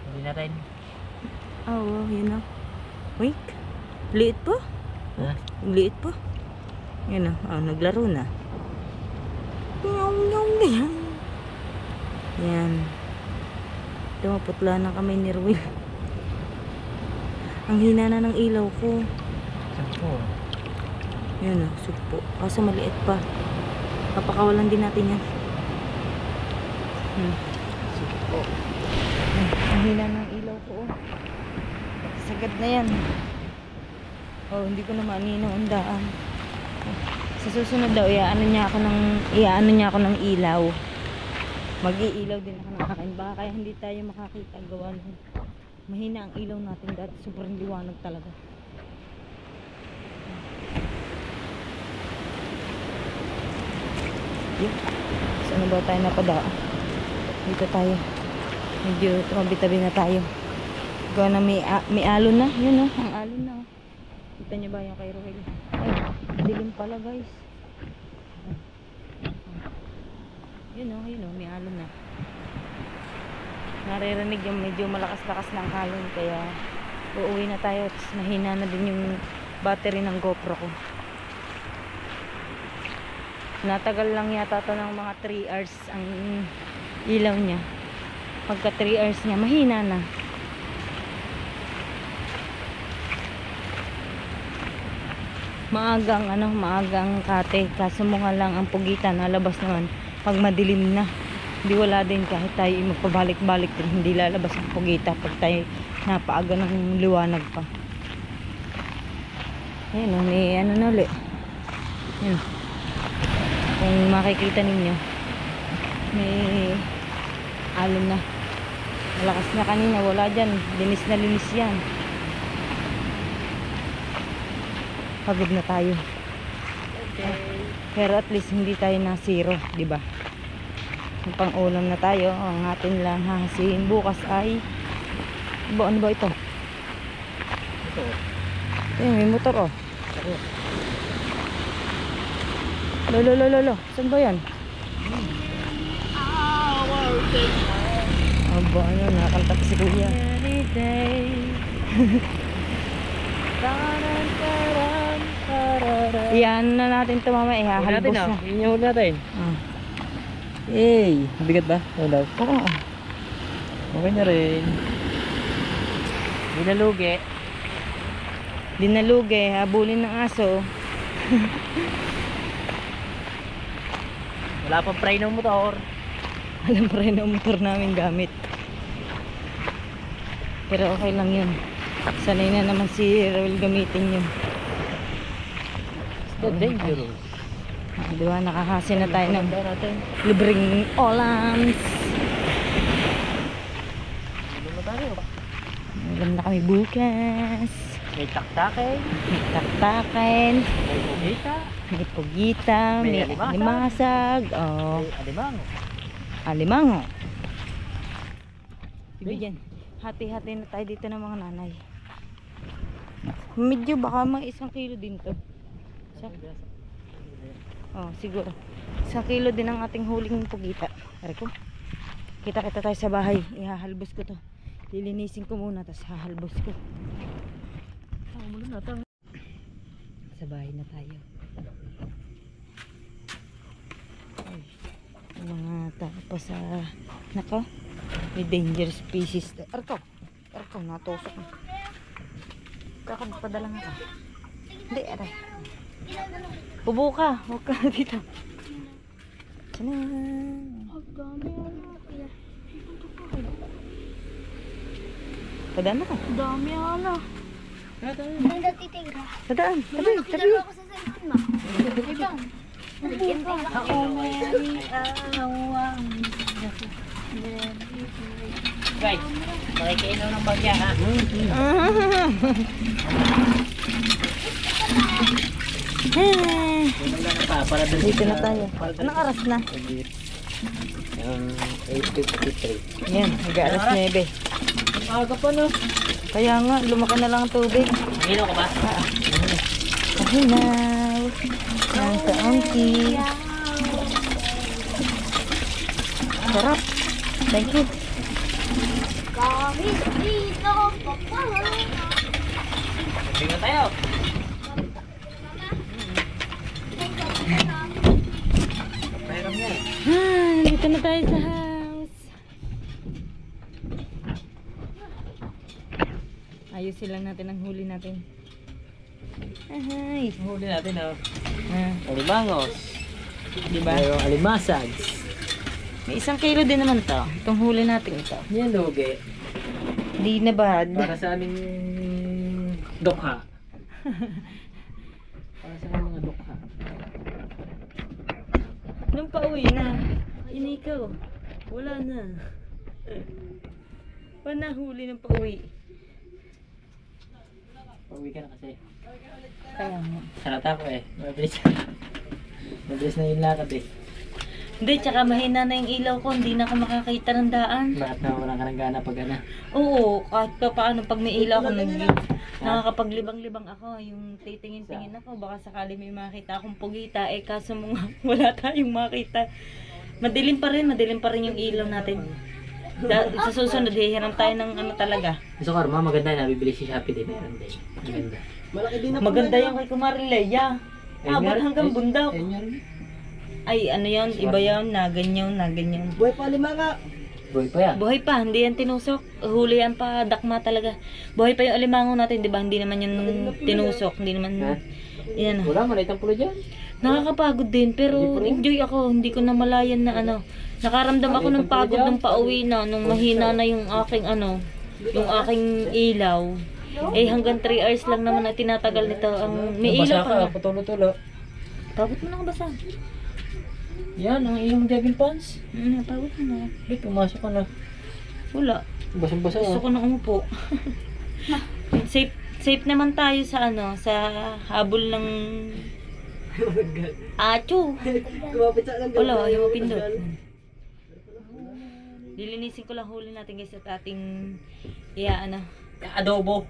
S1: Hindi natin.
S2: Oo, yun o. Wait. Liit po?
S1: Ha?
S2: Liit po. Yan o. Naglaro na. Yan. Ito maputla na kami ni Ruel. Ang hina na ng ilaw ko.
S1: Sampo.
S2: Yan o. Sugpo. Kaso maliit pa. Papakawalan din natin yan.
S1: Sampo.
S2: Ang hina ng ilaw ko. Sagad na yan. Hindi ko na maanino ang daan. Sa susunod daw, iaano niya ako ng ilaw. Mag-iilaw din ako ng akin. Baka kaya hindi tayo makakita gawa ng mahina ang ilaw natin dati. Sobrang liwanag talaga. Saan na ba tayo napadaan? Dito tayo. Medyo tumabitabi na tayo. Gawa na may alon na. Yun o, ang alon na. Kita niyo ba yung kay Roel? Ay, dilim pala guys. Yun o, may alon na. Naririnig yung medyo malakas-lakas ng alon. Kaya uuwi na tayo. Tapos mahina na din yung battery ng GoPro ko. Natagal lang yata ito ng mga 3 hours ang ilaw niya. Pagka 3 hours niya, mahina na. Maagang kate. Kaso mo nga lang ang pugitan, nalabas naman pag madilim na. Hindi wala din kahit tayo magpabalik-balik din. Hindi lalabas ang pugita pag tayo napaaga ng liwanag pa. Ayan o, may ano na ulit. Ayan. Kung makikita ninyo, may alon na. Malakas na kanina, wala dyan. Linis na linis yan. Pagod na tayo. Pero at least hindi tayo na zero, di ba? Pang ulam na tayo. Ang atin lang hahasihin bukas ay ano ba ito?
S1: Ito.
S2: Ayun, may motor oh. Lolo. Saan ba yan? Aba, ano, nakakanta pa si Kuya. Yan na natin ito mamaya, ihahalbos na.
S1: Yun yung huli natin.
S2: Ah.
S1: Mabigat ba? Wala.
S2: Oo.
S1: Okay na rin.
S2: Dinalugi, habulin ng aso.
S1: Wala pang pray ng motor.
S2: Alam pa rin ang motor namin gamit. Pero okay lang yun. Sanay na naman si Raul gamitin yun.
S1: It's dangerous.
S2: Di ba, nakakasi na tayo ng
S1: natin.
S2: libreng olams.
S1: Ano na tayo?
S2: Alam na kami bukas.
S1: May taktakin.
S2: May taktakin.
S1: May pugita.
S2: May pugita.
S1: May
S2: May
S1: alimasag.
S2: alimasag. Oh,
S1: May alimango.
S2: alimango. Ibigyan. Hati-hati na tayo dito ng mga nanay. Medyo baka mga 1 kilo din to. Oh, siguro. 1 kilo din ang ating huling pugita. Ari ko. Kita-kita tayo sa bahay. Ihahalbos ko to. Lilinisin ko muna, tapos hahalbos ko. Sa bahay na tayo. Ay, mga tao pa sa nako. May dangerous species. Arko, natusok na. Kakagpadala nga ka. Hindi, aray. Bubo ka, huwag ka dito. Tiyanan. Padaan na ka.
S3: Dami ala. Ganda titigra.
S2: Padaan, tabi.
S3: Ako sa cellphone ba? Ibang. Ako Mary awang.
S1: Guys, makikainom ng bagya ha.
S2: Dito na tayo. Anong oras na?
S1: 8:53.
S2: Yan, mag-aalas 9.
S1: Aga pa no.
S2: Kaya nga, lumaki na lang ang tubig.
S1: Hino ka ba?
S2: Kahinaw ng kaunti. Sarap. Thank you.
S3: Kahit dito papala.
S1: Tingnan tayo. Mayroon yan.
S2: Dito na tayo sa house. Ayusin lang natin ang huli natin. Ahay.
S1: Huli natin oh.
S2: Ah,
S1: Alimangos.
S2: diba?
S1: Mayroong alimasags.
S2: May 1 kilo din naman to. Itong huli natin ito.
S1: Yan lugi.
S2: Di na bad.
S1: Para sa aming dukha. Para sa aming mga dukha.
S2: Nung pauwi na, yun ikaw. Wala na. Wala na huli ng pauwi.
S1: Pauwi ka na kasi.
S2: Kaya mo.
S1: Sarata ko eh. Mabilis. Mabilis na yung lakad eh.
S2: Hindi, tsaka mahina na yung ilaw ko. Hindi na ako makakita ng daan.
S1: Bakit na wala ka ng gana pag ano?
S2: Oo, kahit pa paano pag may ilaw ako, nakakapaglibang-libang ako. Yung titingin-tingin ako, baka sakali may makita akong pugita. Eh, kaso mga wala tayong makita. Madilim pa rin yung ilaw natin. Sa susunod, hihiram tayo ng ano talaga.
S1: Gusto ko Arma, maganda na nabibili si Shopee din. Meron din. Maganda.
S2: Maganda yung kay Kumari Leia. Abot hanggang bundok. Ay, ano yun? Iba yun. Naganyan, naganyan.
S1: Buhay pa yan.
S2: Buhay pa, hindi yan tinusok. Huli yan pa, dakma talaga. Buhay pa yung alimango natin, di ba? Hindi naman yun tinusok. Hindi naman,
S1: Ha?
S2: yan.
S1: Wala, maliit ang pulo dyan.
S2: Nakakapagod din, pero enjoy ako. Hindi ko namalayan na ano. Nakaramdam ako ng pagod nung pauwi na, nung mahina na yung aking ano, yung aking ilaw. Eh hanggang 3 hours lang naman na tinatagal nito. Ang may ilaw pa na.
S1: Putulo-tulo.
S2: Pagod mo na kabasa.
S1: Yan, ang iyong devil pants.
S2: Pagod mo na.
S1: Wait, pumasok ka na.
S2: Wala.
S1: Basang-basa
S2: Gusto ko na umupo. Safe naman tayo sa ano, sa habol ng acho. Wala, yung mapindot. Lilinisin ko lang huli natin guys at ating ano.
S1: Adobo.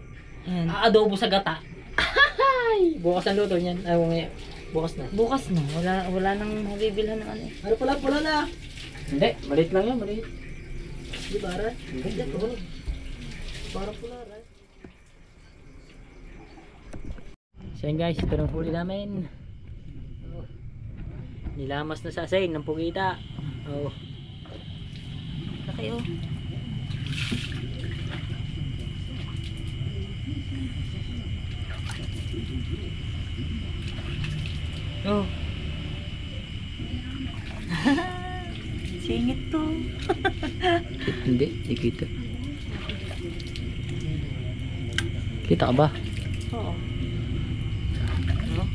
S2: Ayan.
S1: Adobo sa gata. Ay! Bukas ang luto niyan. Ay, ngayon. Bukas na.
S2: Bukas na. Wala nang mabibilhan ng ano eh.
S1: Ano pula na? Hindi, maliit lang yan, maliit. Di ba, Aray? Hindi, parang pula, Aray. So yun guys, ito ng huli namin. Oh. Nilamas na sa asin ng pugita. Oh.
S2: Laki oh. Oh. Singit to.
S1: Hindi, di kita. Kita ka ba?
S2: Oo. Ano?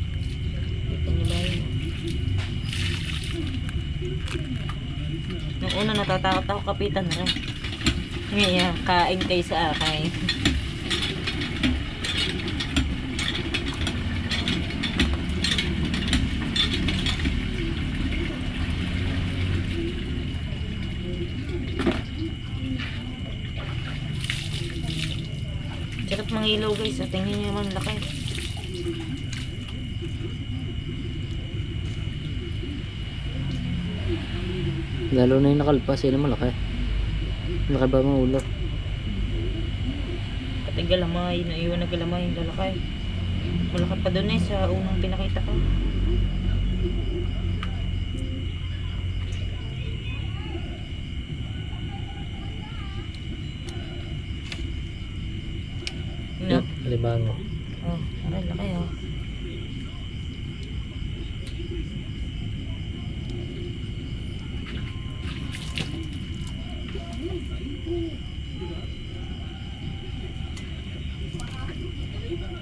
S2: Kita niyo ba yun? Nung una natatakot ako kapitan rin. Ngayon, kain kayo sa akin. Sarap mangilaw guys, tingnan nyo naman laki.
S1: Lalo na yung nakalpas, yun ang malaki. Malaki ba mga ulo?
S2: Pati galamay, naiwan na galamay yung lalaki. Malaki pa doon eh sa unang pinakita ko. No?
S1: Libango.
S2: Oh, aray laki oh.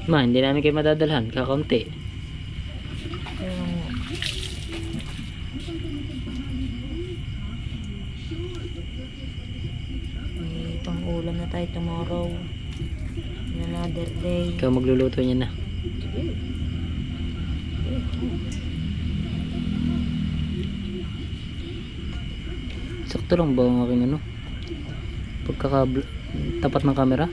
S1: Ma, hindi namin kayo madadalhan, kakaunti.
S2: May pang ulam na tayo tomorrow. Another day.
S1: Ikaw magluluto niya na. Sakto lang ba ang aking ano? Tapat ng camera?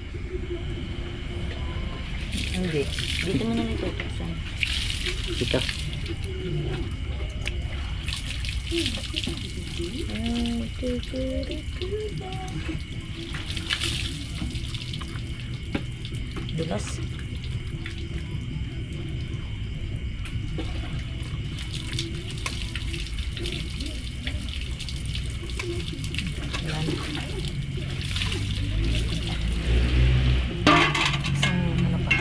S2: Hindi. Dito mo na nito. Saan?
S1: Kita.
S2: Dulas. Yan. Isang ano pa?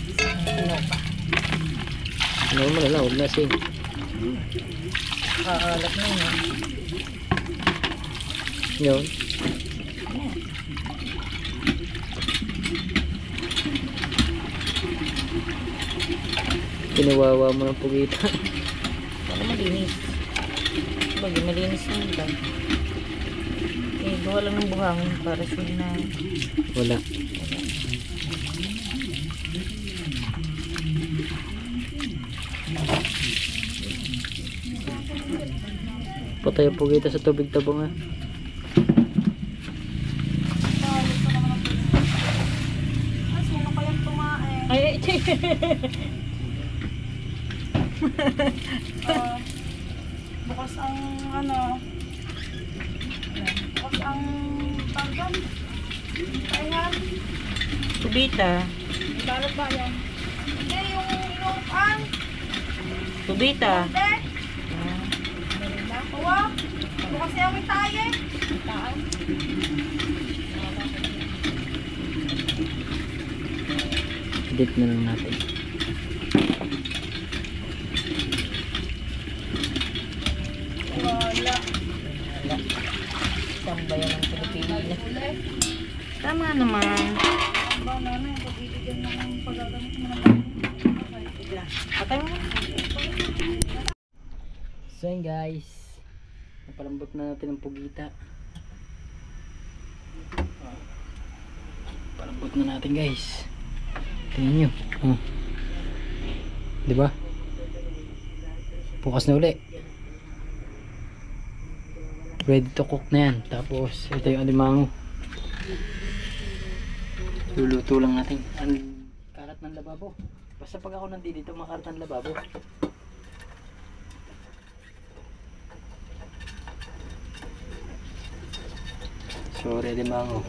S2: Isang kilo pa.
S1: Ano mo na lang, huwag na sing.
S2: Kaalat na yun.
S1: Yun. Kinawawa mo ng pugita.
S2: Para malinis. Bagay malinis na ito. Eh, gawa lang ng buhangin para sila na...
S1: Wala. Patay ang pugita sa tubig tabong ah.
S2: Ay,
S3: Bukas ang ano. Bukas ang tanggal. Ayan.
S2: Tubita.
S3: Balot ba yan? Hindi, yung inuupan.
S2: Tubita.
S3: Hindi. kasi amoy tayo eh.
S1: Edit na lang natin.
S3: Wala.
S2: Sambayan ng Pilipinas.
S3: Uli.
S2: Tama naman.
S3: Ang ba nanay, pagbibigyan mo ng pagagamit mo ng
S2: Patay mo.
S1: So yun guys, napalambot na natin ang pugita. Palambot na natin guys. Tingnan nyo. Diba? Bukas na uli. Ready to cook na yan. Tapos ito yung alimango. Luluto lang natin. Ang kalat ng lababo. Basta pag ako nandito makalat ng lababo. Sorry, alimango.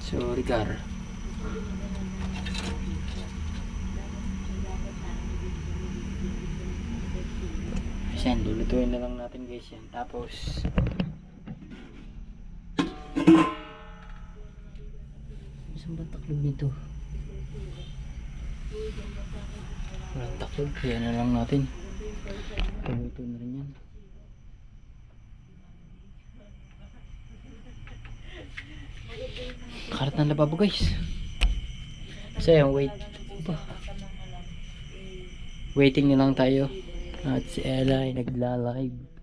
S1: Sorry, Gar. Yan, lulutuin na lang natin guys yan. Tapos saan ba taklog nito? Walang taklog, kaya na lang natin. Luluto na rin yan. Karat ng lababo guys. So yan, waiting na lang tayo. At si Ella ay nagla-live.